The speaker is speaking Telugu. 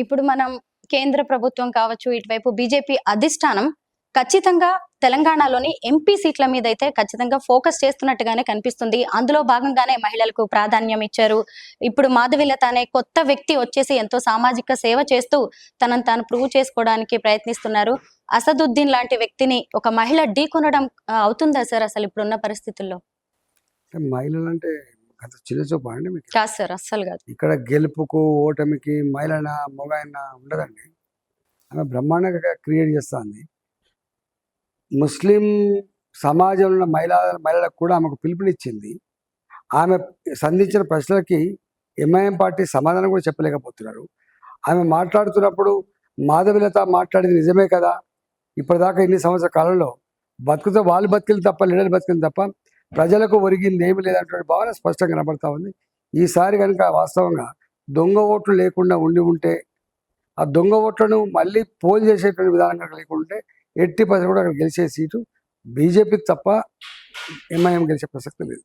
ఇప్పుడు మనం కేంద్ర ప్రభుత్వం కావచ్చు, ఇటువైపు బీజేపీ అధిష్టానం ఖచ్చితంగా తెలంగాణలోని ఎంపీ సీట్ల మీదైతే ఖచ్చితంగా ఫోకస్ చేస్తున్నట్టుగానే కనిపిస్తుంది. అందులో భాగంగానే మహిళలకు ప్రాధాన్యం ఇచ్చారు. ఇప్పుడు మాధవిలత అనే కొత్త వ్యక్తి వచ్చేసి ఎంతో సామాజిక సేవ చేస్తూ తనను తాను ప్రూవ్ చేసుకోవడానికి ప్రయత్నిస్తున్నారు. అసదుద్దీన్ లాంటి వ్యక్తిని ఒక మహిళ ఢీకొనడం అవుతుందా సార్ అసలు ఇప్పుడున్న పరిస్థితుల్లో? మహిళలంటే అంత చిన్న చూపా అండి మీకు? కాదు సార్, అస్సలు కాదు. ఇక్కడ గెలుపుకు, ఓటమికి మహిళనా, మగాయనా ఉండదండి. ఆమె బ్రహ్మాండంగా క్రియేట్ చేస్తుంది. ముస్లిం సమాజంలో ఉన్న మహిళలకు కూడా ఆమెకు పిలుపునిచ్చింది. ఆమె సంధించిన ప్రశ్నలకి ఎంఐఎం పార్టీ సమాధానం కూడా చెప్పలేకపోతున్నారు. ఆమె మాట్లాడుతున్నప్పుడు మాధవిలత మాట్లాడింది నిజమే కదా, ఇప్పటిదాకా ఇన్ని సంవత్సరాల కాలంలో బతుకుతో వాళ్ళు బతికింది తప్ప, లీడర్లు బతికింది తప్ప ప్రజలకు ఒరిగింది ఏమి లేదంటే భావన స్పష్టంగా కనబడతా ఉంది. ఈసారి కనుక వాస్తవంగా దొంగ ఓట్లు లేకుండా ఉంటే, ఆ దొంగ ఓట్లను మళ్ళీ పోల్ చేసేటువంటి విధానం కనుక లేకుంటే 80% కూడా అక్కడ గెలిచే సీటు బీజేపీకి తప్ప ఎంఐఎం గెలిచే ప్రసక్తి లేదు.